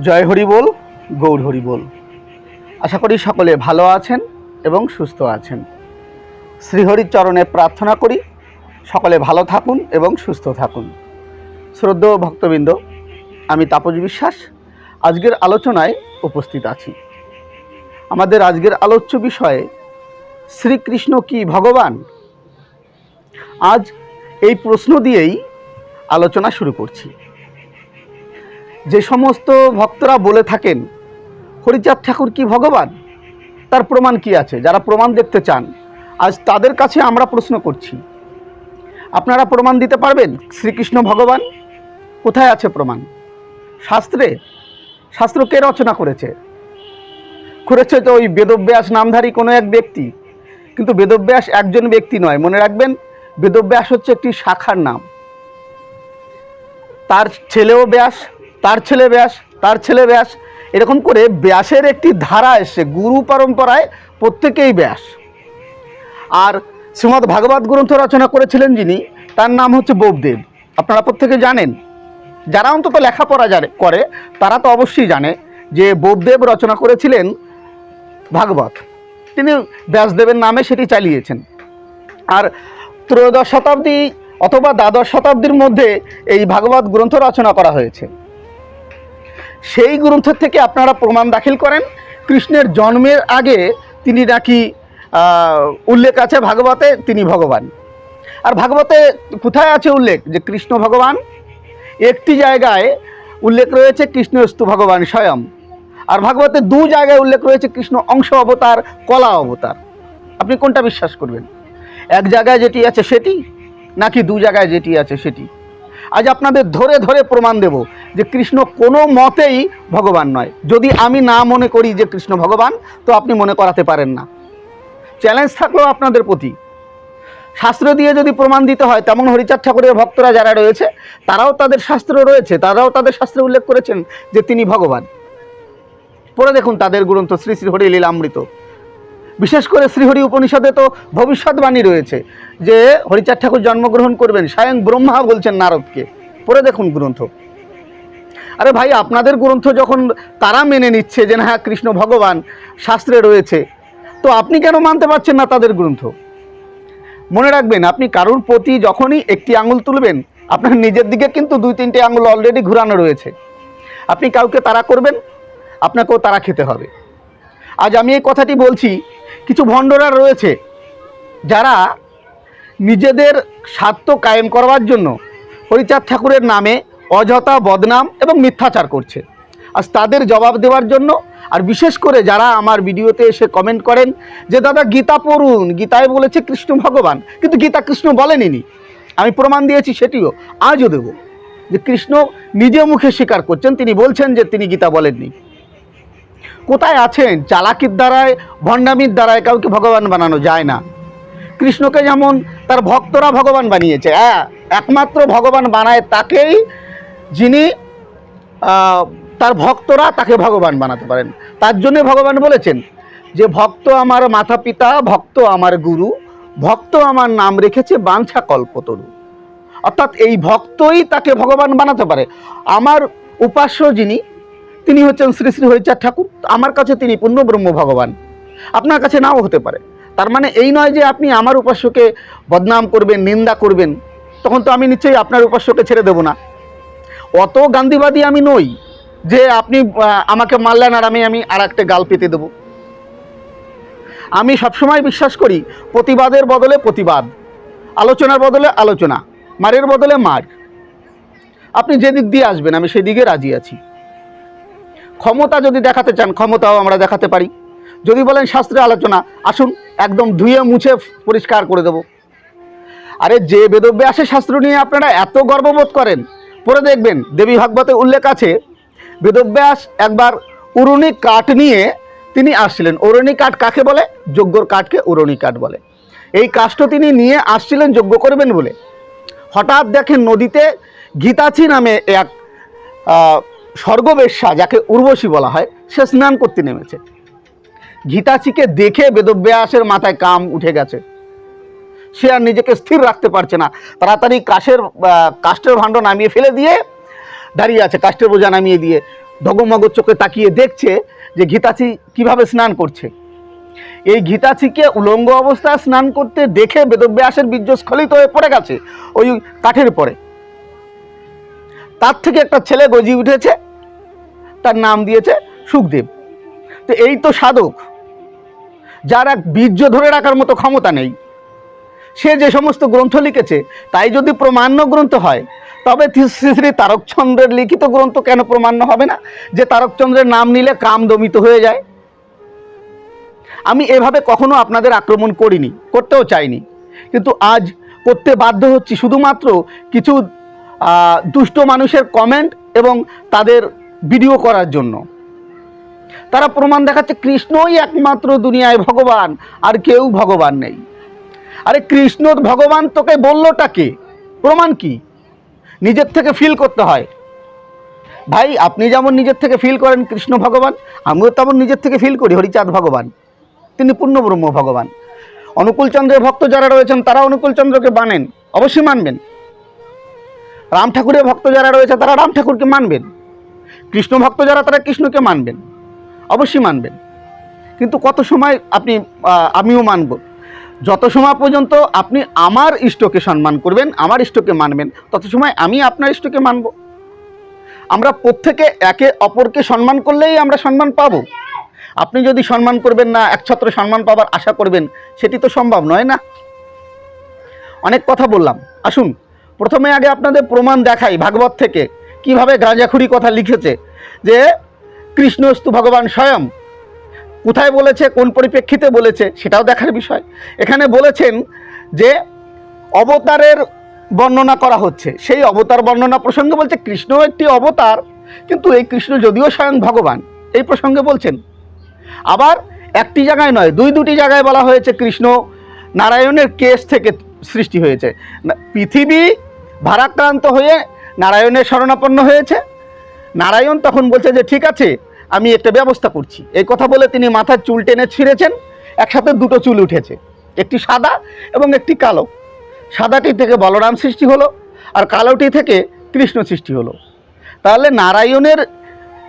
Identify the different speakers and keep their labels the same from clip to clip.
Speaker 1: জয় হরি বল, গৌর হরি বল। আশা করি সকলে ভালো আছেন এবং সুস্থ আছেন। শ্রীহরির চরণে প্রার্থনা করি সকলে ভালো থাকুন এবং সুস্থ থাকুন। শ্রদ্ধেয় ভক্তবৃন্দ, আমি তাপস বিশ্বাস আজকের আলোচনায় উপস্থিত আছি। আমাদের আজকের আলোচ্য বিষয়ে শ্রীকৃষ্ণ কি ভগবান? আজ এই প্রশ্ন দিয়েই আলোচনা শুরু করছি। যে সমস্ত ভক্তরা বলে থাকেন হরিচাঁদ ঠাকুর কি ভগবান, তার প্রমাণ কি আছে? যারা প্রমাণ দেখতে চান, আজ তাদের কাছে আমরা প্রশ্ন করছি। আপনারা প্রমাণ দিতে পারবেন শ্রীকৃষ্ণ ভগবান? কোথায় আছে প্রমাণ? শাস্ত্রে? শাস্ত্র কে রচনা করেছে? করেছে তো ওই বেদব্যাস নামধারী কোনো এক ব্যক্তি। কিন্তু বেদব্যাস একজন ব্যক্তি নয়, মনে রাখবেন। বেদব্যাস হচ্ছে একটি শাখার নাম। তার ছেলেও ব্যাস, তার ছেলে ব্যাস, তার ছেলে ব্যাস, এরকম করে ব্যাসের একটি ধারা এসে গুরু পরম্পরায় প্রত্যেকেই ব্যাস। আর শ্রীমদ্ ভাগবত গ্রন্থ রচনা করেছিলেন যিনি, তার নাম হচ্ছে বোপদেব। আপনারা প্রত্যেকে জানেন, যারা অন্তত লেখাপড়া করে তারা তো অবশ্যই জানে যে বোপদেব রচনা করেছিলেন ভাগবত। তিনি ব্যাসদেবের নামে সেটি চালিয়েছেন। আর ত্রয়োদশ শতাব্দী অথবা দ্বাদশ শতাব্দীর মধ্যে এই ভাগবত গ্রন্থ রচনা করা হয়েছে। সেই গ্রন্থ থেকে আপনারা প্রমাণ দাখিল করেন কৃষ্ণের জন্মের আগে তিনি নাকি উল্লেখ আছে ভাগবতে তিনি ভগবান। আর ভাগবতে কোথায় আছে উল্লেখ যে কৃষ্ণ ভগবান? একটি জায়গায় উল্লেখ রয়েছে কৃষ্ণস্তু ভগবান স্বয়ং। আর ভাগবতে দু জায়গায় উল্লেখ রয়েছে কৃষ্ণ অংশ অবতার, কলা অবতার। আপনি কোনটা বিশ্বাস করবেন? এক জায়গায় যেটি আছে সেটি, নাকি দু জায়গায় যেটি আছে সেটি? আজ আপনাদের ধরে ধরে প্রমাণ দেব যে কৃষ্ণ কোনো মতেই ভগবান নয়। যদি আমি না মনে করি যে কৃষ্ণ ভগবান, তো আপনি মনে করাতে পারেন না। চ্যালেঞ্জ থাকলো আপনাদের প্রতি। শাস্ত্র দিয়ে যদি প্রমাণ দিতে হয়, তেমন হরিচাঁদ ঠাকুরের ভক্তরা যারা রয়েছে তারাও তাদের শাস্ত্র রয়েছে, তারাও তাদের শাস্ত্রে উল্লেখ করেছেন যে তিনি ভগবান। পড়ে দেখুন তাদের গ্রন্থ শ্রী শ্রী হরি লীলামৃত। বিশেষ করে শ্রীহরি উপনিষদে তো ভবিষ্যৎবাণী রয়েছে যে হরিচাঁদ ঠাকুর জন্মগ্রহণ করবেন, স্বয়ং ব্রহ্মা বলছেন নারদকে। পড়ে দেখুন গ্রন্থ। আরে ভাই, আপনাদের গ্রন্থ যখন তারা মেনে নিচ্ছে যে হ্যাঁ কৃষ্ণ ভগবান শাস্ত্রে রয়েছে, তো আপনি কেন মানতে পারছেন না তাদের গ্রন্থ? মনে রাখবেন, আপনি কারুর প্রতি যখনই একটি আঙুল তুলবেন, আপনার নিজের দিকে কিন্তু দুই তিনটে আঙুল অলরেডি ঘুরানো রয়েছে। আপনি কাউকে তাড়া করবেন, আপনাকেও তাড়া খেতে হবে। আজ আমি এই কথাটি বলছি, কিছু ভণ্ডরা রয়েছে যারা নিজেদের স্বার্থ কায়েম করবার জন্য হরিচাঁদ ঠাকুরের নামে অযথা বদনাম এবং মিথ্যাচার করছে। আজ তাদের জবাব দেওয়ার জন্য, আর বিশেষ করে যারা আমার ভিডিওতে এসে কমেন্ট করেন যে দাদা গীতা পড়ুন, গীতায় বলেছে কৃষ্ণ ভগবান, কিন্তু গীতা কৃষ্ণ বলেনি। আমি প্রমাণ দিয়েছি, সেটিও আজও দেব যে কৃষ্ণ নিজে মুখে স্বীকার করছেন, তিনি বলছেন যে তিনি গীতা বলেননি। কোথায় আছেন? চালাকির দ্বারায়, ভণ্ডামির দ্বারায় কাউকে ভগবান বানানো যায় না। কৃষ্ণকে যেমন তার ভক্তরা ভগবান বানিয়েছে, একমাত্র ভগবান বানায় তাকেই যিনি তার ভক্তরা তাকে ভগবান বানাতে পারেন। তার জন্য ভগবান বলেছেন যে ভক্ত আমার মাতা পিতা, ভক্ত আমার গুরু, ভক্ত আমার নাম রেখেছে বাঞ্ছা কল্পতরু। অর্থাৎ এই ভক্তই তাকে ভগবান বানাতে পারে। আমার উপাস্য যিনি, তিনি হচ্ছেন শ্রী শ্রী হরিচাঁদ ঠাকুর। আমার কাছে তিনি পূর্ণ ব্রহ্ম ভগবান, আপনার কাছে নাও হতে পারে। তার মানে এই নয় যে আপনি আমার উপাস্যকে বদনাম করবেন, নিন্দা করবেন, তখন তো আমি নিশ্চয়ই আপনার উপাস্যকে ছেড়ে দেব না। অত গান্ধীবাদী আমি নই যে আপনি আমাকে মারলেন আর আমি আর একটা গাল পেতে দেব। আমি সবসময় বিশ্বাস করি প্রতিবাদের বদলে প্রতিবাদ, আলোচনার বদলে আলোচনা, মারের বদলে মার। আপনি যে দিক দিয়ে আসবেন আমি সেই দিকে রাজি আছি। ক্ষমতা যদি দেখাতে চান, ক্ষমতাও আমরা দেখাতে পারি। যদি বলেন শাস্ত্রে আলোচনা, আসুন একদম ধুয়ে মুছে পরিষ্কার করে দেব। আরে যে বেদব্যাসে শাস্ত্র নিয়ে আপনারা এত গর্ববোধ করেন, পড়ে দেখবেন দেবী ভাগবতে উল্লেখ আছে বেদব্যাস একবার উরুনি কাঠ নিয়ে তিনি আসছিলেন। উরুনি কাঠ কাকে বলে? যজ্ঞর কাঠকে উরুনি কাঠ বলে। এই কাঠটা তিনি নিয়ে আসছিলেন যজ্ঞ করবেন বলে। হঠাৎ দেখেন নদীতে গীতাচি নামে এক স্বর্গবেশ্যা, যাকে উর্বশী বলা হয়, সে স্নান করতে নেমেছে। গীতাচিকে দেখে বেদব্যাসের মাথায় কাম উঠে গেছে। সে আর নিজেকে স্থির রাখতে পারছে না, তাড়াতাড়ি কাষ্ঠের ভাণ্ড নামিয়ে ফেলে দিয়ে দাঁড়িয়ে আছে, কাষ্ঠের বোঝা নামিয়ে দিয়ে ডগমগ চোখে তাকিয়ে দেখছে যে ঘিতাচি কিভাবে স্নান করছে। এই ঘিতাচিকে উলঙ্গ অবস্থায় স্নান করতে দেখে বেদব্যাসের বীর্য স্খলিত হয়ে পড়ে গেছে ওই কাঠের পরে। তার থেকে একটা ছেলে গজি উঠেছে, তার নাম দিয়েছে সুখদেব। তো এই তো সাধক, যার এক বীর্য ধরে রাখার মতো ক্ষমতা নেই। সে যে সমস্ত গ্রন্থ লিখেছে তাই যদি প্রমাণ্য গ্রন্থ হয়, তবে শ্রী শ্রী তারকচন্দ্রের লিখিত গ্রন্থ কেন প্রমাণ্য হবে না, যে তারকচন্দ্রের নাম নিলে কাম দমিত হয়ে যায়? আমি এভাবে কখনো আপনাদের আক্রমণ করিনি, করতেও চাইনি, কিন্তু আজ করতে বাধ্য হচ্ছি শুধুমাত্র কিছু দুষ্ট মানুষের কমেন্ট এবং তাদের ভিডিও করার জন্য। তারা প্রমাণ দেখাচ্ছে কৃষ্ণই একমাত্র দুনিয়ায় ভগবান, আর কেউ ভগবান নেই। আরে কৃষ্ণ ভগবান তোকে বললোটা কে? প্রমাণ কি? নিজের থেকে ফিল করতে হয় ভাই। আপনি যেমন নিজের থেকে ফিল করেন কৃষ্ণ ভগবান, আমিও তেমন নিজের থেকে ফিল করি হরিচাঁদ ভগবান, তিনি পূর্ণ ব্রহ্ম ভগবান। অনুকূলচন্দ্রের ভক্ত যারা রয়েছেন তারা অনুকূলচন্দ্রকে মানেন, অবশ্যই মানবেন। রাম ঠাকুরের ভক্ত যারা রয়েছে তারা রাম ঠাকুরকে মানবেন। কৃষ্ণ ভক্ত যারা তারা কৃষ্ণকে মানবেন, অবশ্যই মানবেন। কিন্তু কত সময় আমিও মানব? যত সময় পর্যন্ত আপনি আমার ইষ্টকে সম্মান করবেন, আমার ইষ্টকে মানবেন, তত সময় আমি আপনার ইষ্টকে মানব। আমরা প্রত্যেকে একে অপরকে সম্মান করলেই আমরা সম্মান পাবো। আপনি যদি সম্মান করবেন না, একছত্র সম্মান পাবার আশা করবেন, সেটি তো সম্ভব নয় না। অনেক কথা বললাম, আসুন প্রথমে আগে আপনাদের প্রমাণ দেখাই ভাগবত থেকে কিভাবে গাঁজাখুরি কথা লিখেছে, যে কৃষ্ণস্তু ভগবান স্বয়ং। কোথায় বলেছে, কোন পরিপ্রেক্ষিতে বলেছে, সেটাও দেখার বিষয়। এখানে বলেছেন যে অবতারের বর্ণনা করা হচ্ছে, সেই অবতার বর্ণনা প্রসঙ্গে বলছে কৃষ্ণ একটি অবতার, কিন্তু এই কৃষ্ণ যদিও স্বয়ং ভগবান, এই প্রসঙ্গে বলছেন। আবার একটি জায়গায় নয়, দুটি জায়গায় বলা হয়েছে কৃষ্ণ নারায়ণের কেশ থেকে সৃষ্টি হয়েছে। পৃথিবী ভারাক্রান্ত হয়ে নারায়ণের শরণাপন্ন হয়েছে। নারায়ণ তখন বলছে যে ঠিক আছে, আমি একটা ব্যবস্থা করছি। এই কথা বলে তিনি মাথার চুল টেনে ছিঁড়েছেন, একসাথে দুটো চুল উঠেছে, একটি সাদা এবং একটি কালো। সাদাটি থেকে বলরাম সৃষ্টি হলো, আর কালোটি থেকে কৃষ্ণ সৃষ্টি হলো। তাহলে নারায়ণের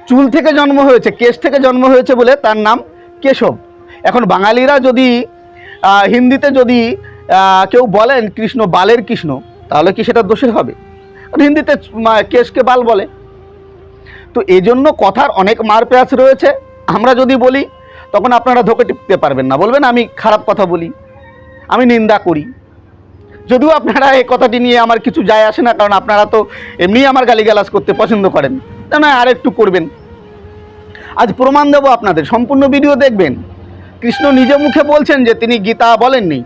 Speaker 1: চুল থেকে জন্ম হয়েছে, কেশ থেকে জন্ম হয়েছে বলে তার নাম কেশব। এখন বাঙালিরা যদি হিন্দিতে যদি কেউ বলেন কৃষ্ণ বালের কৃষ্ণ, তাহলে কি সেটা দোষের হবে? হিন্দিতে কেশকে বাল বলে। তো এই জন্য কথার অনেক মারপ্যাঁচ রয়েছে। আমরা যদি বলি তখন আপনারা ধোকে টিপতে পারবেন না, বলবেন আমি খারাপ কথা বলি, আমি নিন্দা করি। যদিও আপনারা এই কথাটি নিয়ে আমার কিছু যায় আসে না, কারণ আপনারা তো এমনি আমার গালিগালাজ করতে পছন্দ করেন, তা নয় আর একটু করবেন। আজ প্রমাণ দেবো আপনাদের, সম্পূর্ণ ভিডিও দেখবেন। কৃষ্ণ নিজে মুখে বলছেন যে তিনি গীতা বলেননি,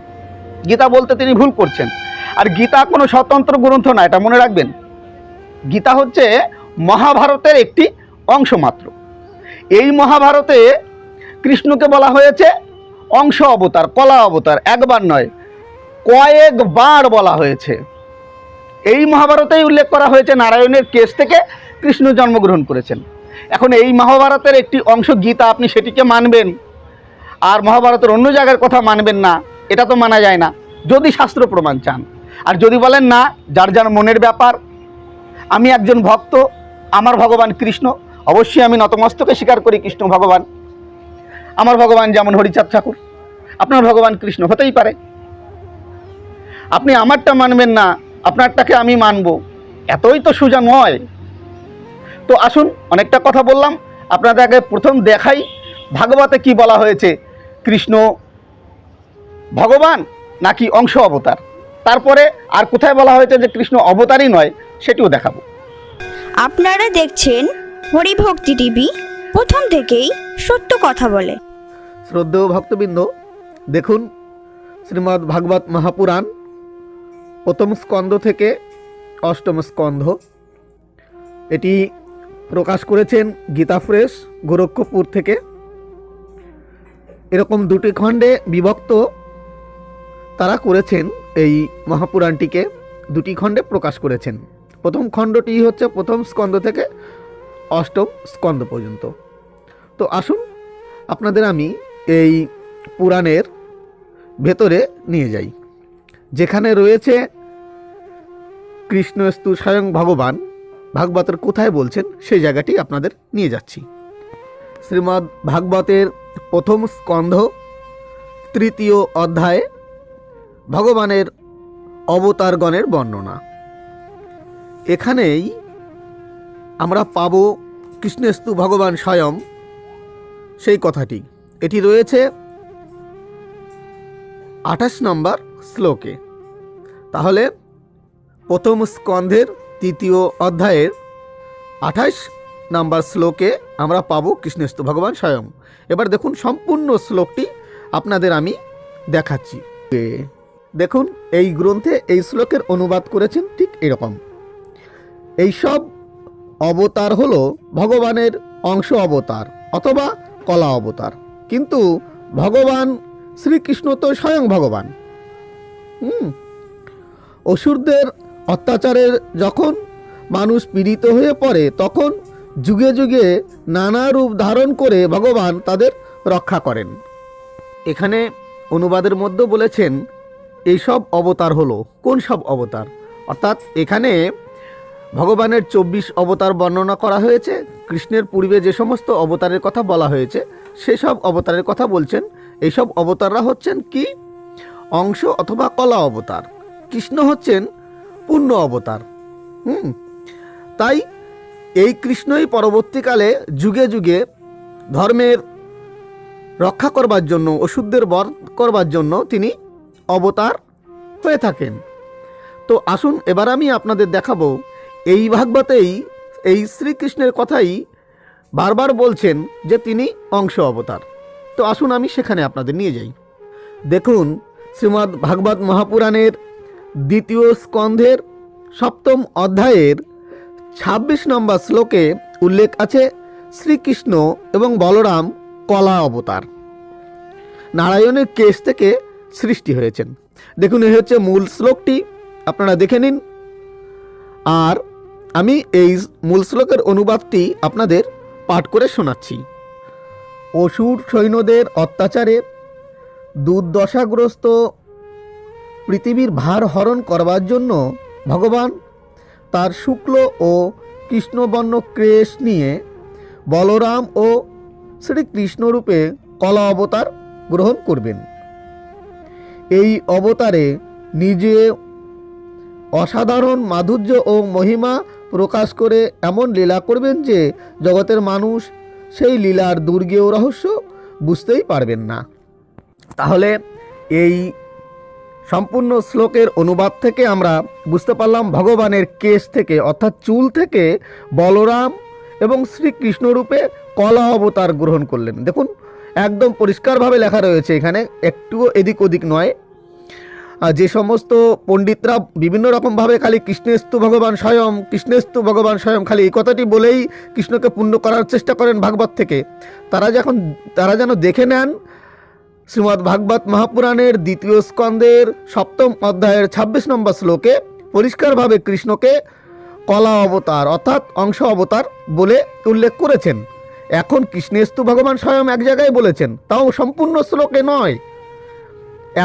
Speaker 1: গীতা বলতে তিনি ভুল করছেন। আর গীতা কোনো স্বতন্ত্র গ্রন্থ না, এটা মনে রাখবেন। গীতা হচ্ছে মহাভারতের একটি অংশ মাত্র। এই মহাভারতে কৃষ্ণকে বলা হয়েছে অংশ অবতার, কলা অবতার, একবার নয় কয়েকবার বলা হয়েছে। এই মহাভারতেই উল্লেখ করা হয়েছে নারায়ণের কেশ থেকে কৃষ্ণ জন্মগ্রহণ করেছেন। এখন এই মহাভারতের একটি অংশ গীতা, আপনি সেটিকে মানবেন আর মহাভারতের অন্য জায়গার কথা মানবেন না, এটা তো মানা যায় না, যদি শাস্ত্র প্রমাণ চান। আর যদি বলেন না, যার যার মনের ব্যাপার, আমি একজন ভক্ত, আমার ভগবান কৃষ্ণ, অবশ্যই আমি নতমস্তকে স্বীকার করি কৃষ্ণ ভগবান। আমার ভগবান যেমন হরিচাঁদ ঠাকুর, আপনার ভগবান কৃষ্ণ হতেই পারে। আপনি আমারটা মানবেন না, আপনারটাকে আমি মানব, এতই তো সোজা নয়। তো আসুন, অনেকটা কথা বললাম, আপনাদের আগে প্রথম দেখাই ভাগবতে কি বলা হয়েছে, কৃষ্ণ ভগবান নাকি অংশ অবতার। তারপরে আর কোথায় বলা হয়েছে যে কৃষ্ণ অবতারই নয়, সেটিও দেখাবো।
Speaker 2: আপনারা দেখছেন হরিভক্তি টিভি, প্রথম থেকেই সত্য কথা বলে।
Speaker 1: শ্রদ্ধেয় ভক্তবৃন্দ, দেখুন শ্রীমদ্ ভাগবত মহাপুরাণ প্রথম স্কন্ধ থেকে অষ্টম স্কন্ধ। এটি প্রকাশ করেছেন গীতা প্রেস, গোরক্ষপুর থেকে। এরকম দুটি খণ্ডে বিভক্ত তারা করেছেন, এই মহাপুরাণটিকে দুটি খণ্ডে প্রকাশ করেছেন। প্রথম খণ্ডটি হচ্ছে প্রথম স্কন্ধ থেকে অষ্টম স্কন্ধ পর্যন্ত। তো আসুন আপনাদের আমি এই পুরাণের ভেতরে নিয়ে যাই, যেখানে রয়েছে কৃষ্ণস্তু স্বয়ং ভগবান, ভাগবতের কোথায় বলছেন সেই জায়গাটি আপনাদের নিয়ে যাচ্ছি। শ্রীমদ্ ভাগবতের প্রথম স্কন্ধ তৃতীয় অধ্যায়ে ভগবানের অবতারগণের বর্ণনা। এখানেই আমরা পাব কৃষ্ণেস্তু ভগবান স্বয়ং সেই কথাটি। এটি রয়েছে 28 নম্বর শ্লোকে। তাহলে প্রথম স্কন্ধের তৃতীয় অধ্যায়ের 28 নম্বর শ্লোকে আমরা পাব কৃষ্ণেস্তু ভগবান স্বয়ং। এবার দেখুন সম্পূর্ণ শ্লোকটি আপনাদের আমি দেখাচ্ছি। দেখুন এই গ্রন্থে এই শ্লোকের অনুবাদ করেছেন ঠিক এরকম। এইসব অবতার হলো ভগবানের অংশ অবতার অথবা কলা অবতার, কিন্তু ভগবান শ্রীকৃষ্ণ তো স্বয়ং ভগবান। অসুরদের অত্যাচারের যখন মানুষ পীড়িত হয়ে পড়ে তখন যুগে যুগে নানা রূপ ধারণ করে ভগবান তাদের রক্ষা করেন। এখানে অনুবাদের মধ্যে বলেছেন এইসব অবতার হলো কোন সব অবতার, অর্থাৎ এখানে ভগবানের 24 অবতার বর্ণনা করা হয়েছে। কৃষ্ণের পূর্বে যে সমস্ত অবতারের কথা বলা হয়েছে সেসব অবতারের কথা বলছেন। এইসব অবতাররা হচ্ছেন কি অংশ অথবা কলা অবতার। কৃষ্ণ হচ্ছেন পূর্ণ অবতার। তাই এই কৃষ্ণই পরবর্তীকালে যুগে যুগে ধর্মের রক্ষা করবার জন্য, অসুরদের বধ করবার জন্য তিনি অবতার হয়ে থাকেন। তো আসুন এবার আমি আপনাদের দেখাবো এই ভাগবতেই এই শ্রীকৃষ্ণের কথাই বারবার বলছেন যে তিনি অংশ অবতার। তো আসুন আমি সেখানে আপনাদের নিয়ে যাই। দেখুন শ্রীমদ্ ভাগবত মহাপুরাণের দ্বিতীয় স্কন্ধের 7ম অধ্যায়ের 26 নম্বর শ্লোকে উল্লেখ আছে শ্রীকৃষ্ণ এবং বলরাম কলা অবতার, নারায়ণের কেশ থেকে সৃষ্টি হয়েছেন। দেখুন এই হচ্ছে মূল শ্লোকটি, আপনারা দেখে নিন। আর আমি এই মূল শ্লোকের অনুবাদটি আপনাদের পাঠ করে শোনাচ্ছি। অসুর সৈন্যদের অত্যাচারে দুর্দশাগ্রস্ত পৃথিবীর ভার হরণ করবার জন্য ভগবান তার শুক্ল ও কৃষ্ণবর্ণ কেশ নিয়ে বলরাম ও শ্রীকৃষ্ণরূপে কলা অবতার গ্রহণ করবেন। এই অবতারে নিজে অসাধারণ মাধুর্য ও মহিমা প্রকাশ করে এমন লীলা করবেন যে জগতের মানুষ সেই লীলার দুর্গেয় রহস্য বুঝতেই পারবেন না। তাহলে এই সম্পূর্ণ শ্লোকের অনুবাদ থেকে আমরা বুঝতে পারলাম ভগবানের কেশ থেকে অর্থাৎ চুল থেকে বলরাম এবং শ্রীকৃষ্ণরূপে কলা অবতার গ্রহণ করলেন। দেখুন একদম পরিষ্কারভাবে লেখা রয়েছে, এখানে একটুও এদিক ওদিক নয়। যে সমস্ত পণ্ডিতরা বিভিন্ন রকমভাবে খালি কৃষ্ণেস্তু ভগবান স্বয়ং, কৃষ্ণেস্তু ভগবান স্বয়ং খালি এই কথাটি বলেই কৃষ্ণকে পূর্ণ করার চেষ্টা করেন ভাগবত থেকে, তারা যেন দেখে নেন শ্রীমদ্ ভাগবত মহাপুরাণের দ্বিতীয় স্কন্ধের 7ম অধ্যায়ের 26 নম্বর শ্লোকে পরিষ্কারভাবে কৃষ্ণকে কলা অবতার অর্থাৎ অংশ অবতার বলে উল্লেখ করেছেন। এখন কৃষ্ণেস্তু ভগবান স্বয়ং এক জায়গায় বলেছেন, তাও সম্পূর্ণ শ্লোকে নয়,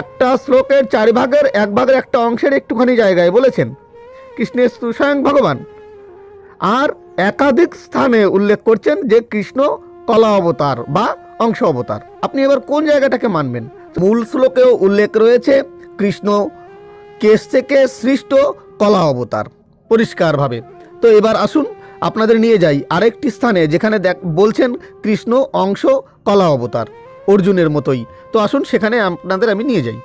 Speaker 1: একটা শ্লোকের 4 ভাগের 1 ভাগের একটা অংশের একটুখানি জায়গায় বলেছেন কৃষ্ণেস্তু স্বয়ং ভগবান। আর একাধিক স্থানে উল্লেখ করছেন যে কৃষ্ণ কলা অবতার বা অংশ অবতার। আপনি এবার কোন জায়গাটাকে মানবেন? মূল শ্লোকেও উল্লেখ রয়েছে কৃষ্ণ কেশ থেকে সৃষ্ট কলা অবতার পরিষ্কারভাবে। তো এবার আসুন আপনাদের নিয়ে যাই আরেকটি স্থানে যেখানে বলছেন কৃষ্ণ অংশ কলা অবতার, অর্জুনের মতোই। তো আসুন সেখানে আপনাদের আমি নিয়ে যাই।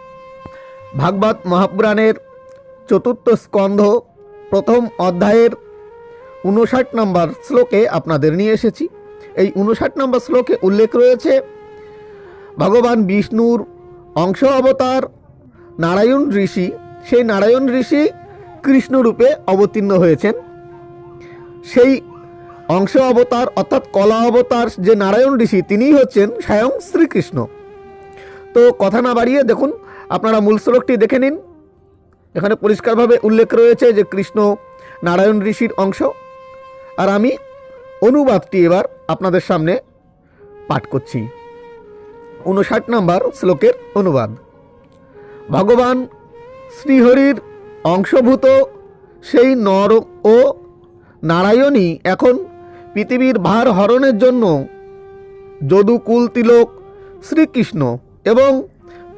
Speaker 1: ভাগবত মহাপুরাণের 4র্থ স্কন্ধ 1ম অধ্যায়ের 59 নম্বর শ্লোকে আপনাদের নিয়ে এসেছি। এই 59 নম্বর শ্লোকে উল্লেখ রয়েছে ভগবান বিষ্ণুর অংশ অবতার নারায়ণ ঋষি, সেই নারায়ণ ঋষি কৃষ্ণরূপে অবতীর্ণ হয়েছেন। সেই অংশ অবতার অর্থাৎ কলা অবতার যে নারায়ণ ঋষি তিনিই হচ্ছেন স্বয়ং শ্রীকৃষ্ণ। তো কথা না বাড়িয়ে দেখুন আপনারা মূল শ্লোকটি দেখে নিন। এখানে পরিষ্কারভাবে উল্লেখ রয়েছে যে কৃষ্ণ নারায়ণ ঋষির অংশ। আর আমি অনুবাদটি এবার আপনাদের সামনে পাঠ করছি। 59 নম্বর শ্লোকের অনুবাদ। ভগবান শ্রীহরির অংশভূত সেই নর ও নারায়ণই এখন পৃথিবীর ভার হরণের জন্য যদুকুল তিলক শ্রীকৃষ্ণ এবং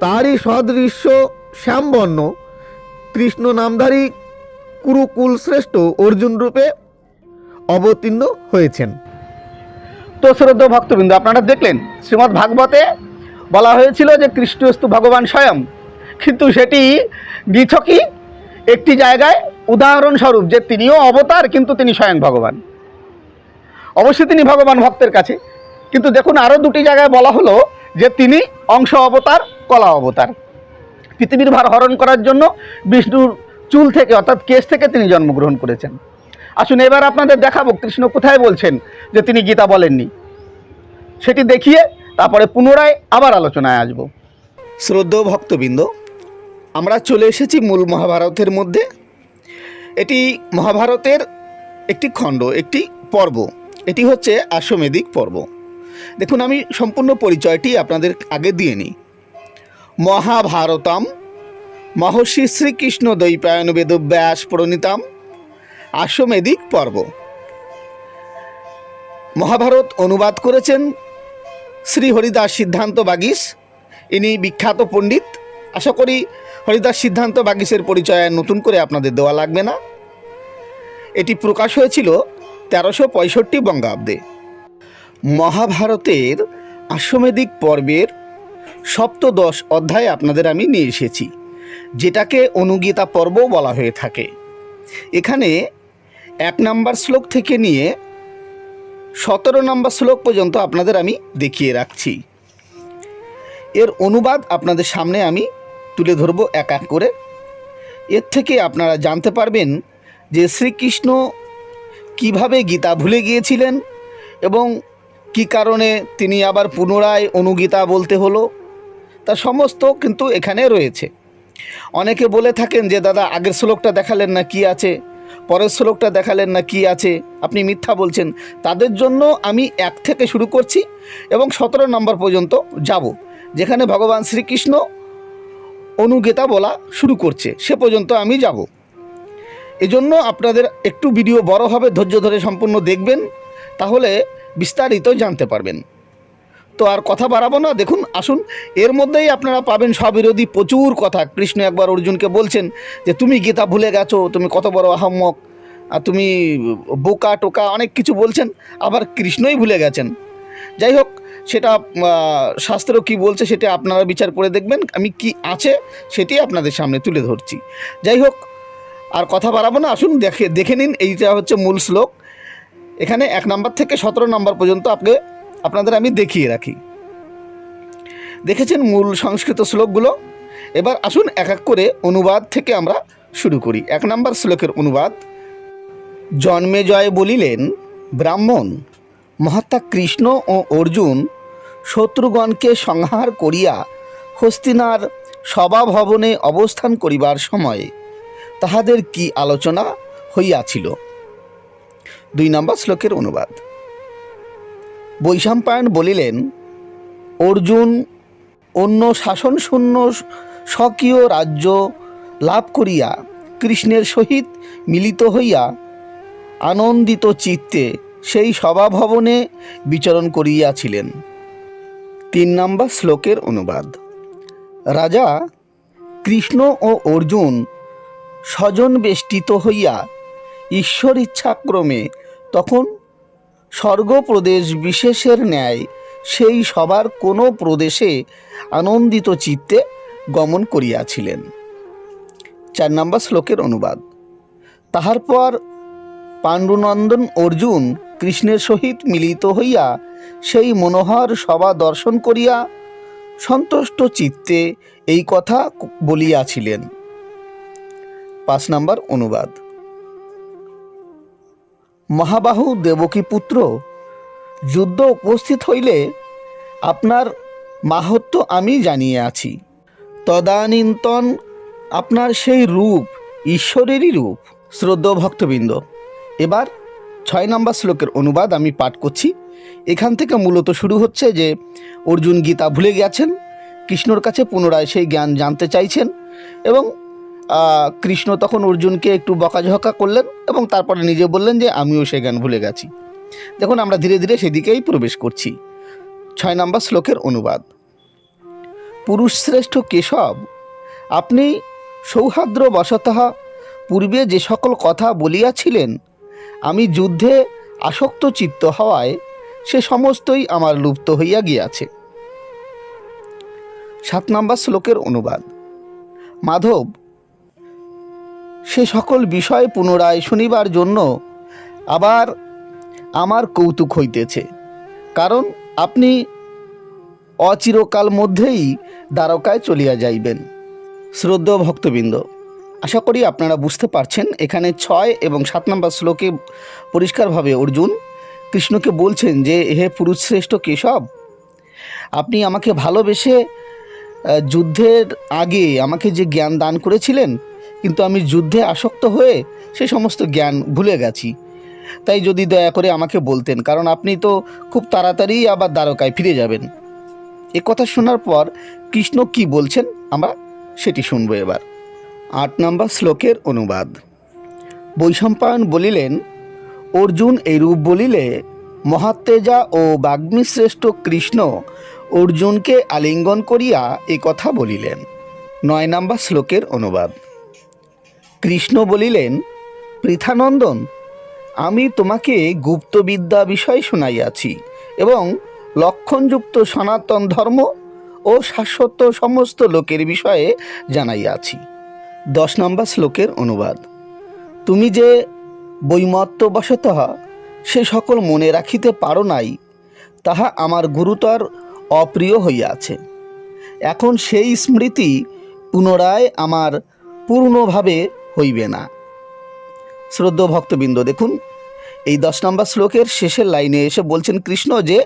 Speaker 1: তারই সদৃশ্য শ্যামবর্ণ কৃষ্ণ নামধারী কুরুকুল শ্রেষ্ঠ অর্জুন রূপে অবতীর্ণ হয়েছেন। তো শ্রদ্ধেয় ভক্তবৃন্দ, আপনারা দেখলেন শ্রীমদ্ ভাগবতে বলা হয়েছিল যে কৃষ্ণস্তু ভগবান স্বয়ং, কিন্তু সেটি নিছকই একটি জায়গায় উদাহরণস্বরূপ যে তিনিও অবতার, কিন্তু তিনি স্বয়ং ভগবান। অবশ্যই তিনি ভগবান ভক্তের কাছে, কিন্তু দেখুন আরও দুটি জায়গায় বলা হলো যে তিনি অংশ অবতার, কলা অবতার। পৃথিবীর ভার হরণ করার জন্য বিষ্ণুর চুল থেকে অর্থাৎ কেশ থেকে তিনি জন্মগ্রহণ করেছেন। আসুন এবার আপনাদের দেখাবো কৃষ্ণ কোথায় বলছেন যে তিনি গীতা বলেননি, সেটি দেখিয়ে তারপরে পুনরায় আবার আলোচনায় আসব। শ্রদ্ধেয় ভক্তবৃন্দ, আমরা চলে এসেছি মূল মহাভারতের মধ্যে। এটি মহাভারতের একটি খণ্ড, একটি পর্ব। এটি হচ্ছে আশ্বমেধিক পর্ব। দেখুন, আমি সম্পূর্ণ পরিচয়টি আপনাদের আগে দিয়ে নিই। মহাভারতম মহর্ষি শ্রীকৃষ্ণ দ্বৈপায়ন বেদব্যাস প্রণীতাম আশ্বমেধিক পর্ব। মহাভারত অনুবাদ করেছেন শ্রী হরিদাস সিদ্ধান্ত বাগীশ। ইনি বিখ্যাত পণ্ডিত। আশা করি হরিদাস সিদ্ধান্ত বাগীশের পরিচয় নতুন করে আপনাদের দেওয়া লাগবে না। এটি প্রকাশ হয়েছিল 1365 বঙ্গাব্দে। মহাভারতের আশ্বমেধিক পর্বের সপ্তদশ অধ্যায় আপনাদের আমি নিয়ে এসেছি, যেটাকে অনুগীতা পর্ব বলা হয়ে থাকে। এখানে 1 নম্বর শ্লোক থেকে নিয়ে 17 নম্বর শ্লোক পর্যন্ত আপনাদের আমি দেখিয়ে রাখছি। এর অনুবাদ আপনাদের সামনে আমি তুলে ধরব এক এক করে। এর থেকে আপনারা জানতে পারবেন যে শ্রীকৃষ্ণ কিভাবে গীতা ভুলে গিয়েছিলেন এবং কি কারণে তিনি আবার পুনরায় অনুগীতা বলতে হলো, তা সমস্ত কিন্তু এখানে রয়েছে। অনেকে বলে থাকেন যে দাদা আগের শ্লোকটা দেখালেন না কি আছে, পরের শ্লোকটা দেখালেন না কি আছে, আপনি মিথ্যা বলছেন। তাদের জন্য আমি 1 থেকে শুরু করছি এবং 17 নম্বর পর্যন্ত যাব, যেখানে ভগবান শ্রীকৃষ্ণ অনুগীতা বলা শুরু করছে, সে পর্যন্ত আমি যাব। এজন্য আপনাদের একটু ভিডিও বড় হবে, ধৈর্য ধরে সম্পূর্ণ দেখবেন, তাহলে বিস্তারিত জানতে পারবেন। তো আর কথা বাড়াবো না, দেখুন আসুন। এর মধ্যেই আপনারা পাবেন স্ববিরোধী প্রচুর কথা। কৃষ্ণ একবার অর্জুনকে বলছেন যে তুমি গীতা ভুলে গেছো, তুমি কত বড় আহাম্মক, আর তুমি বোকা টোকা অনেক কিছু বলছেন, আবার কৃষ্ণই ভুলে গেছেন। যাই হোক, সেটা শাস্ত্র কি বলছে সেটা আপনারা বিচার করে দেখবেন। আমি কি আছে সেটি আপনাদের সামনে তুলে ধরছি। যাই হোক, আর কথা বাড়াবো না, আসুন দেখে নিন। এইটা হচ্ছে মূল শ্লোক। এখানে 1 নম্বর থেকে 17 নম্বর পর্যন্ত আপনাদের আমি দেখিয়ে রাখি। দেখেছেন মূল সংস্কৃত শ্লোকগুলো। এবার আসুন এক এক করে অনুবাদ থেকে আমরা শুরু করি। 1 নম্বর শ্লোকের অনুবাদ। জন্মেজয় বলিলেন, ব্রাহ্মণ, মহাত্মা কৃষ্ণ ও অর্জুন শত্রুগণকে সংহার করিয়া হস্তিনার সভাভবনে অবস্থান করিবার সময়ে তাহাদের কি আলোচনা হইয়াছিল। 2 নম্বর শ্লোকের অনুবাদ। বৈশম্পায়ন বলিলেন, অর্জুন অন্য শাসনশূন্য স্বকীয় রাজ্য লাভ করিয়া কৃষ্ণের সহিত মিলিত হইয়া আনন্দিত চিত্তে সেই সভাভবনে বিচরণ করিয়াছিলেন। 3 নম্বর শ্লোকের অনুবাদ। রাজা কৃষ্ণ ও অর্জুন স্বজন বেষ্টিত হইয়া ঈশ্বর ইচ্ছাক্রমে তখন স্বর্গপ্রদেশ বিশেষের ন্যায় সেই সবার কোনো প্রদেশে আনন্দিত চিত্তে গমন করিয়াছিলেন। 4 নম্বর শ্লোকের অনুবাদ। তাহার পর পাণ্ডুনন্দন অর্জুন কৃষ্ণের সহিত মিলিত হইয়া সেই মনোহর সভা দর্শন করিয়া সন্তুষ্ট চিত্তে এই কথা বলিয়াছিলেন। 5 নম্বর অনুবাদ। মহাবাহু দেবকীপুত্র, যুদ্ধ উপস্থিত হইলে আপনার মাহাত্ম্য আমি জানিয়ে আছি। তদানীন্তন আপনার সেই রূপ ঈশ্বরেরই রূপ। শ্রদ্ধেয় ভক্তবৃন্দ, এবার 6 নম্বর শ্লোকের অনুবাদ আমি পাঠ করছি। এখান থেকে মূলত শুরু হচ্ছে যে অর্জুন গীতা ভুলে গেছেন, কৃষ্ণর কাছে পুনরায় সেই জ্ঞান জানতে চাইছেন এবং কৃষ্ণ তখন অর্জুনকে একটু বকাঝকা করলেন এবং তারপরে নিজে বললেন যে আমিও সে জ্ঞান ভুলে গেছি। দেখুন আমরা ধীরে ধীরে সেদিকেই প্রবেশ করছি। 6 নম্বর শ্লোকের অনুবাদ। পুরুষ শ্রেষ্ঠ কেশব, আপনি সৌহার্দ্যবশতঃ পূর্বে যে সকল কথা বলিয়াছিলেন, আমি যুদ্ধে আসক্ত চিত্ত হওয়ায় সে সমস্তই আমার লুপ্ত হইয়া গিয়াছে। 7 নম্বর শ্লোকের অনুবাদ। মাধব, সে সকল বিষয় পুনরায় শুনিবার জন্য আবার আমার কৌতুক হইতেছে, কারণ আপনি অচিরকাল মধ্যেই দ্বারকায় চলিয়া যাইবেন। শ্রদ্ধেয় ভক্তবৃন্দ, আশা করি আপনারা বুঝতে পারছেন এখানে 6 এবং 7 নম্বর শ্লোকে পরিষ্কারভাবে অর্জুন কৃষ্ণকে বলছেন যে হে পুরুষশ্রেষ্ঠ কেশব, আপনি আমাকে ভালোবেসে যুদ্ধের আগে আমাকে যে জ্ঞান দান করেছিলেন, কিন্তু আমি যুদ্ধে আসক্ত হয়ে সে সমস্ত জ্ঞান ভুলে গেছি। তাই যদি দয়া করে আমাকে বলতেন, কারণ আপনি তো খুব তাড়াতাড়ি আবার দ্বারকায় ফিরে যাবেন। এ কথা শোনার পর কৃষ্ণ কি বলছেন আমরা সেটি শুনব এবার। 8 নম্বর শ্লোকের অনুবাদ। বৈশম্পায়ন বলিলেন, অর্জুন এইরূপ বলিলে মহাত্তেজা ও বাগ্মীশ্রেষ্ঠ কৃষ্ণ অর্জুনকে আলিঙ্গন করিয়া এ কথা বলিলেন। 9 নম্বর শ্লোকের অনুবাদ। কৃষ্ণ বলিলেন, পৃথানন্দন, আমি তোমাকে গুপ্তবিদ্যা বিষয় শুনাইয়াছি এবং লক্ষণযুক্ত সনাতন ধর্ম ও শাশ্বত সমস্ত লোকের বিষয়ে জানাইয়াছি। 10 নম্বর শ্লোকের অনুবাদ। তুমি যে বৈমত্ত্যবশতঃ সে সকল মনে রাখিতে পারো নাই, তাহা আমার গুরুতর অপ্রিয় হইয়াছে। এখন সেই স্মৃতি পুনরায় আমার পূর্ণভাবে হইবে না। শ্রদ্ধেয় ভক্তবৃন্দ, দেখুন এই 10 নম্বর শ্লোকের শেষের লাইনে এসে বলছেন কৃষ্ণ যে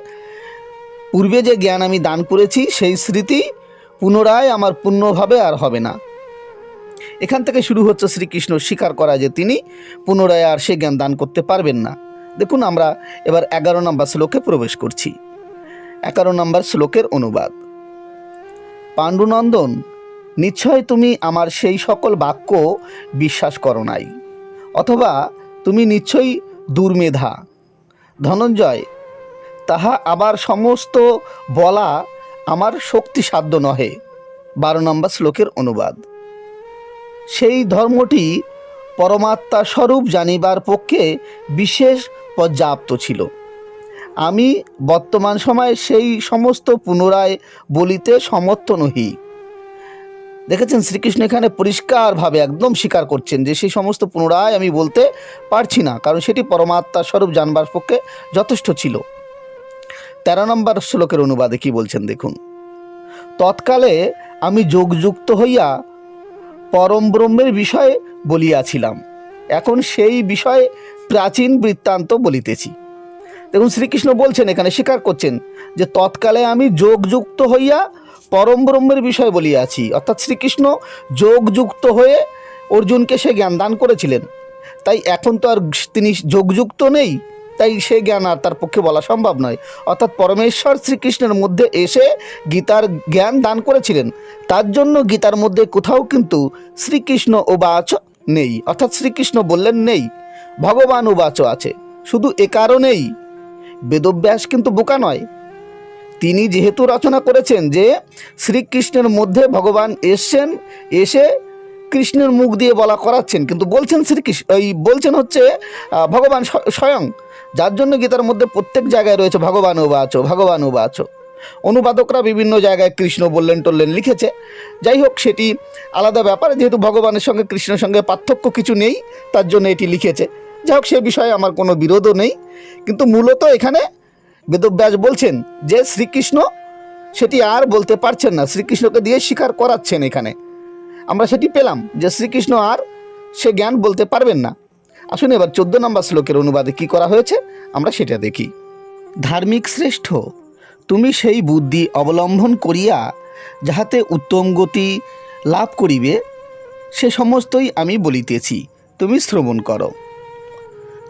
Speaker 1: পূর্বে যে জ্ঞান আমি দান করেছি সেই স্মৃতি পুনরায় আমার পূর্ণভাবে আর হবে না। এখান থেকে শুরু হচ্ছে শ্রীকৃষ্ণ স্বীকার করা যে তিনি পুনরায় আর সে জ্ঞান দান করতে পারবেন না। দেখুন আমরা এবার 11 নম্বর শ্লোকে প্রবেশ করছি। 11 নম্বর শ্লোকের অনুবাদ। পাণ্ডুনন্দন, নিশ্চয় তুমি আমার সেই সকল বাক্য বিশ্বাস করো নাই, অথবা তুমি নিশ্চয়ই দুর্মেধা। ধনঞ্জয়, তাহা আবার সমস্ত বলা আমার শক্তিসাধ্য নহে। 12 নম্বর শ্লোকের অনুবাদ। সেই ধর্মটি পরমাত্মা স্বরূপ জানিবার পক্ষে বিশেষ পর্যাপ্ত ছিল। আমি বর্তমান সময়ে সেই সমস্ত পুনরায় বলিতে সমর্থ নহি। দেখেছেন শ্রীকৃষ্ণ এখানে পরিষ্কারভাবে একদম স্বীকার করছেন যে সেই সমস্ত পুনরায় আমি বলতে পারছি না, কারণ সেটি পরমাত্মা স্বরূপ জানবার পক্ষে যথেষ্ট ছিল। 13 নম্বর শ্লোকের অনুবাদে কি বলছেন দেখুন। তৎকালে আমি যোগযুক্ত হইয়া পরম ব্রহ্মের বিষয়ে বলিয়াছিলাম, এখন সেই বিষয়ে প্রাচীন বৃত্তান্ত বলিতেছি। দেখুন শ্রীকৃষ্ণ বলছেন এখানে স্বীকার করছেন যে তৎকালে আমি যোগযুক্ত হইয়া পরম ব্রহ্মের বিষয় বলিয়াছি, অর্থাৎ শ্রীকৃষ্ণ যোগযুক্ত হয়ে অর্জুনকে সে জ্ঞান দান করেছিলেন। তাই এখন তো আর তিনি যোগযুক্ত নেই, তাই সে জ্ঞান আর তার পক্ষে বলা সম্ভব নয়। অর্থাৎ পরমেশ্বর শ্রীকৃষ্ণের মধ্যে এসে গীতার জ্ঞান দান করেছিলেন, তার জন্য গীতার মধ্যে কোথাও কিন্তু শ্রীকৃষ্ণ উবাচ নেই, অর্থাৎ শ্রীকৃষ্ণ বললেন নেই, ভগবান উবাচ আছে। শুধু এ কারণেই বেদব্যাস কিন্তু বোকা নয়, তিনি যেহেতু রচনা করেছেন যে শ্রীকৃষ্ণের মধ্যে ভগবান এসছেন, এসে কৃষ্ণের মুখ দিয়ে বলা করাচ্ছেন, কিন্তু বলছেন শ্রীকৃষ্ণ, বলছেন হচ্ছে ভগবান স্বয়ং, যার জন্য গীতার মধ্যে প্রত্যেক জায়গায় রয়েছে ভগবান উবাচ, ভগবান উবাচ। অনুবাদকরা বিভিন্ন জায়গায় কৃষ্ণ বললেন টললেন লিখেছে, যাই হোক সেটি আলাদা ব্যাপার, যেহেতু ভগবানের সঙ্গে কৃষ্ণের সঙ্গে পার্থক্য কিছু নেই তার জন্য এটি লিখেছে। যাই হোক সে বিষয়ে আমার কোনো বিরোধও নেই, কিন্তু মূলত এখানে বেদব্যাস বলছেন যে শ্রীকৃষ্ণ সেটি আর বলতে পারছেন না, শ্রীকৃষ্ণকে দিয়ে স্বীকার করাচ্ছেন। এখানে আমরা সেটি পেলাম যে শ্রীকৃষ্ণ আর সে জ্ঞান বলতে পারবেন না। আসুন এবার 14 নম্বর শ্লোকের অনুবাদে কি করা হয়েছে আমরা সেটা দেখি। ধার্মিক শ্রেষ্ঠ, তুমি সেই বুদ্ধি অবলম্বন করিয়া যাহাতে উত্তম গতি লাভ করিবে সে সমস্তই আমি বলিতেছি, তুমি শ্রবণ করো।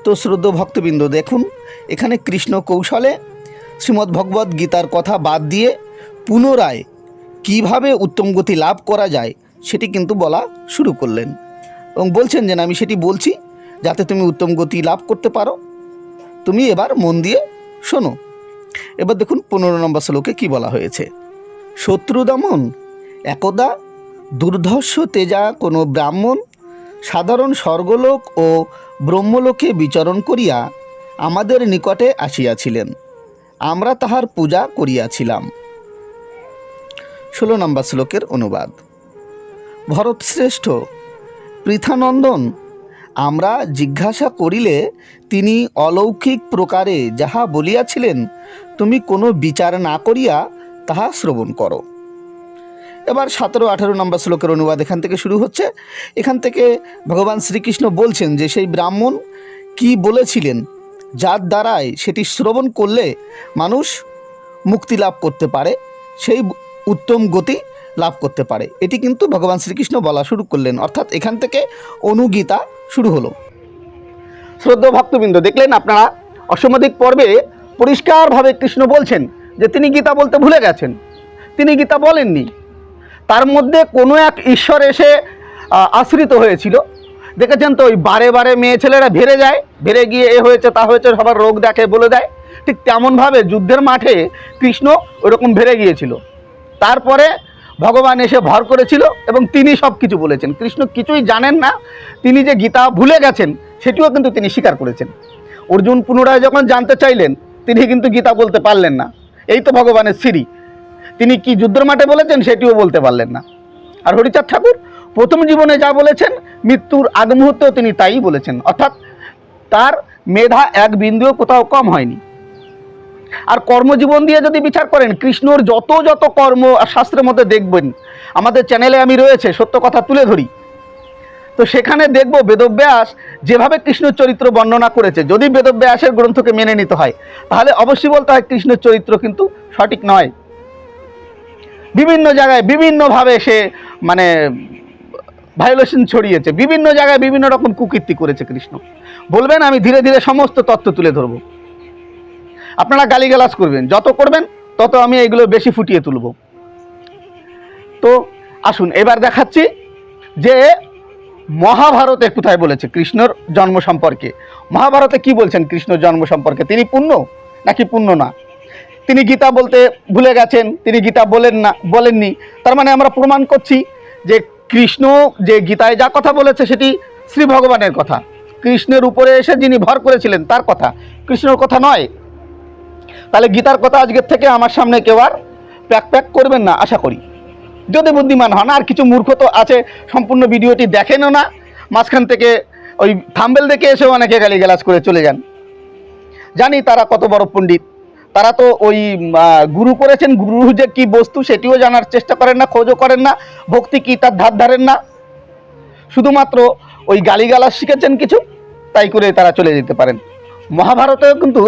Speaker 1: তো শ্রদ্ধেয় ভক্তবৃন্দ, দেখুন এখানে কৃষ্ণ কৌশলে শ্রীমদ্ ভগবদ্ গীতার কথা বাদ দিয়ে পুনরায় কিভাবে উত্তম গতি লাভ করা যায় সেটি কিন্তু বলা শুরু করলেন এবং বলছেন যে আমি সেটি বলছি যাতে তুমি উত্তম গতি লাভ করতে পারো। তুমি এবার মন দিয়ে শোনো। এবার দেখুন 15 নম্বর শ্লোকে কি বলা হয়েছে। শত্রু দমন একদা দুর্ধর্ষ তেজা কোনো ব্রাহ্মণ সাধারণ স্বর্গলোক ও ব্রহ্মলোকে বিচরণ করিয়া আমাদের নিকটে আসিয়াছিলেন, আমরা তাহার পূজা করিয়াছিলাম। 16 নম্বর শ্লোকের অনুবাদ। ভরতশ্রেষ্ঠ পৃথানন্দন, আমরা জিজ্ঞাসা করিলে তিনি অলৌকিক প্রকারে যাহা বলিয়াছিলেন তুমি কোনো বিচার না করিয়া তাহা শ্রবণ করো। এবার 17-18 নম্বর শ্লোকের অনুবাদ এখান থেকে শুরু হচ্ছে। এখান থেকে ভগবান শ্রীকৃষ্ণ বলছেন যে সেই ব্রাহ্মণ কি বলেছিলেন, যার দ্বারায় সেটি শ্রবণ করলে মানুষ মুক্তি লাভ করতে পারে, সেই উত্তম গতি লাভ করতে পারে। এটি কিন্তু ভগবান শ্রীকৃষ্ণ বলা শুরু করলেন, অর্থাৎ এখান থেকে অনুগীতা শুরু হলো। শ্রদ্ধা ভক্তবৃন্দ, দেখলেন আপনারা অষ্টমাধিক পর্বে পরিষ্কারভাবে কৃষ্ণ বলছেন যে তিনি গীতা বলতে ভুলে গেছেন, তিনি গীতা বলেননি। তার মধ্যে কোনো এক ঈশ্বর এসে আশ্রিত হয়েছিল। দেখেছেন তো, ওই বারে বারে মেয়ে ছেলেরা ভেড়ে যায়, ভেড়ে গিয়ে এ হয়েছে তা হয়েছে, সবার রোগ দেখে বলে দেয়। ঠিক তেমনভাবে যুদ্ধের মাঠে কৃষ্ণ ওরকম ভেড়ে গিয়েছিল। তারপরে ভগবান এসে ভর করেছিল এবং তিনি সব কিছু বলেছেন। কৃষ্ণ কিছুই জানেন না, তিনি যে গীতা ভুলে গেছেন সেটিও কিন্তু তিনি স্বীকার করেছেন। অর্জুন পুনরায় যখন জানতে চাইলেন, তিনি কিন্তু গীতা বলতে পারলেন না। এই তো ভগবানের শ্রী, তিনি কি যুদ্ধের মাঠে বলেছেন সেটিও বলতে পারলেন না। আর হরিচাঁদ ঠাকুর প্রথম জীবনে যা বলেছেন, মৃত্যুর আগ মুহূর্তেও তিনি তাই বলেছেন, অর্থাৎ তার মেধা এক বিন্দুও কোথাও কম হয়নি। আর কর্মজীবন দিয়ে যদি বিচার করেন, কৃষ্ণর যত যত কর্ম আর শাস্ত্রের মধ্যে দেখবেন, আমাদের চ্যানেলে আমি রয়েছে সত্য কথা তুলে ধরি, তো সেখানে দেখব বেদব্যাস যেভাবে কৃষ্ণের চরিত্র বর্ণনা করেছে, যদি বেদব্যাসের গ্রন্থকে মেনে নিতে হয় তাহলে অবশ্যই বলতে হয় কৃষ্ণের চরিত্র কিন্তু সঠিক নয়। বিভিন্ন জায়গায় বিভিন্নভাবে সে ভায়োলেশন ছড়িয়েছে, বিভিন্ন জায়গায় বিভিন্ন রকম কুকীর্তি করেছে কৃষ্ণ। বলবেন আমি ধীরে ধীরে সমস্ত তত্ত্ব তুলে ধরব, আপনারা গালিগালাজ করবেন, যত করবেন তত আমি এগুলো বেশি ফুটিয়ে তুলব। তো আসুন এবার দেখাচ্ছি যে মহাভারতে কোথায় বলেছে কৃষ্ণর জন্ম সম্পর্কে। মহাভারতে কি বলছেন কৃষ্ণর জন্ম সম্পর্কে? তিনি পুণ্য নাকি পুণ্য না? তিনি গীতা বলতে ভুলে গেছেন, তিনি গীতা বলেননি। তার মানে আমরা প্রমাণ করছি যে কৃষ্ণ যে গীতায় যা কথা বলেছে সেটি শ্রী ভগবানের কথা, কৃষ্ণের উপরে এসে যিনি ভর করেছিলেন তার কথা, কৃষ্ণর কথা নয়। তাহলে গীতার কথা আজকের থেকে আমার সামনে কেউ আর প্যাক করবেন না আশা করি, যদি বুদ্ধিমান হন। আর কিছু মূর্খ তো আছে, সম্পূর্ণ ভিডিওটি দেখেনও না, মাঝখান থেকে ওই থাম্বেল দেখে এসেও অনেকে গালিগালাজ করে চলে যান। জানি তারা কত বড় পণ্ডিত, তারা তো ওই গুরু করেছেন, গুরু যে কি বস্তু সেটিও জানার চেষ্টা করেন না, খোঁজও করেন না, ভক্তি কি তার ধার ধারেন না, শুধুমাত্র ওই গালিগালাজ শিখেছেন কিছু, তাই করে তারা চলে যেতে পারেন। মহাভারতেও কিন্তু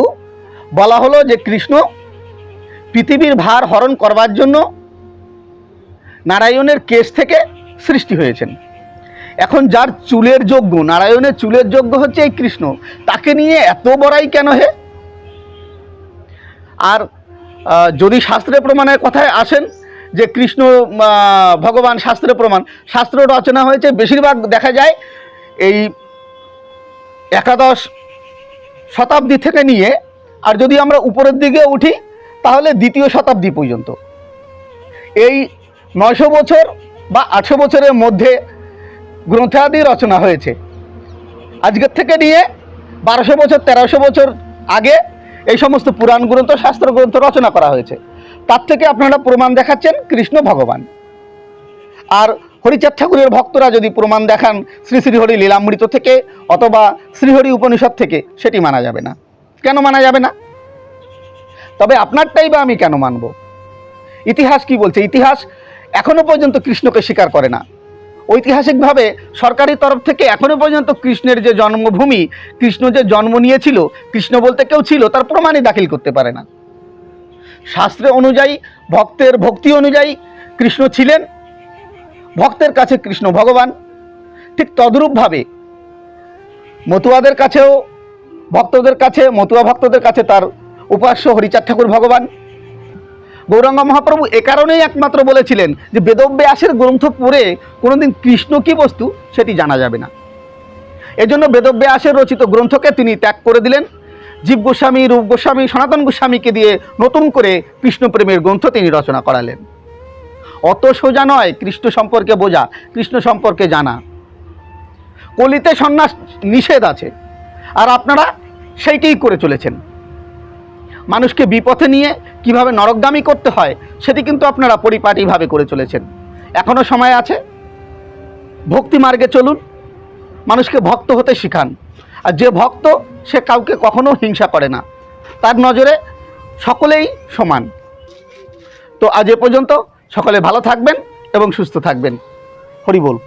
Speaker 1: বলা হলো যে কৃষ্ণ পৃথিবীর ভার হরণ করবার জন্য নারায়ণের কেশ থেকে সৃষ্টি হয়েছেন। এখন যার চুলের যোগ্য, নারায়ণের চুলের যোগ্য হচ্ছে এই কৃষ্ণ, তাকে নিয়ে এত বড়াই কেন হে? আর যদি শাস্ত্রের প্রমাণের কথায় আসেন যে কৃষ্ণ ভগবান, শাস্ত্রের প্রমাণ, শাস্ত্র রচনা হয়েছে বেশিরভাগ দেখা যায় এই একাদশ শতাব্দী থেকে নিয়ে, আর যদি আমরা উপরের দিকে উঠি তাহলে দ্বিতীয় শতাব্দী পর্যন্ত। এই 900 বছর বা 800 বছরের মধ্যে গ্রন্থাদি রচনা হয়েছে। আজকের থেকে নিয়ে 1200 বছর 1300 বছর আগে এই সমস্ত পুরাণ গ্রন্থ, শাস্ত্র গ্রন্থ রচনা করা হয়েছে। তার থেকে আপনারা প্রমাণ দেখাচ্ছেন কৃষ্ণ ভগবান। আর হরিচাঁদ ঠাকুরের ভক্তরা যদি প্রমাণ দেখান শ্রী শ্রীহরি লীলামৃত থেকে অথবা শ্রীহরি উপনিষদ থেকে, সেটি মানা যাবে না। কেন মানা যাবে না? তবে আপনারটাই বা আমি কেন মানব? ইতিহাস কি বলছে? ইতিহাস এখনো পর্যন্ত কৃষ্ণকে স্বীকার করে না। ঐতিহাসিকভাবে সরকারি তরফ থেকে এখনো পর্যন্ত কৃষ্ণের যে জন্মভূমি, কৃষ্ণ যে জন্ম নিয়েছিল, কৃষ্ণ বলতে কেউ ছিল, তার প্রমাণই দাখিল করতে পারে না। শাস্ত্র অনুযায়ী, ভক্তের ভক্তি অনুযায়ী কৃষ্ণ ছিলেন, ভক্তের কাছে কৃষ্ণ ভগবান। ঠিক তদ্রূপভাবে মতুয়াদের কাছেও, ভক্তদের কাছে, মতুয়া ভক্তদের কাছে তার উপাস্য হরিচাঁদ ঠাকুর ভগবান। গৌরাঙ্গ মহাপ্রভু এ কারণেই একমাত্র বলেছিলেন যে বেদব্যাসের গ্রন্থ পড়ে কোনোদিন কৃষ্ণ কি বস্তু সেটি জানা যাবে না। এজন্য বেদব্যাসের রচিত গ্রন্থকে তিনি ত্যাগ করে দিলেন। জীব গোস্বামী, রূপ গোস্বামী, সনাতন গোস্বামীকে দিয়ে নতুন করে কৃষ্ণপ্রেমের গ্রন্থ তিনি রচনা করালেন। অত সোজা নয় কৃষ্ণ সম্পর্কে বোঝা, কৃষ্ণ সম্পর্কে জানা। কলিতে সন্ন্যাস নিষেধ আছে, আর আপনারা সেইটাই করে চলেছেন। মানুষকে বিপথে নিয়ে কিভাবে নরকগামী করতে হয় সেটি কিন্তু আপনারা পরিপাটিভাবে করে চলেছেন। এখনো সময় আছে, ভক্তি মার্গে চলুন, মানুষকে ভক্ত হতে শিখান। আর যে ভক্ত সে কাউকে কখনো হিংসা করে না, তার নজরে সকলেই সমান। তো আজ এ পর্যন্ত, সকলে ভালো থাকবেন এবং সুস্থ থাকবেন। হরি বল।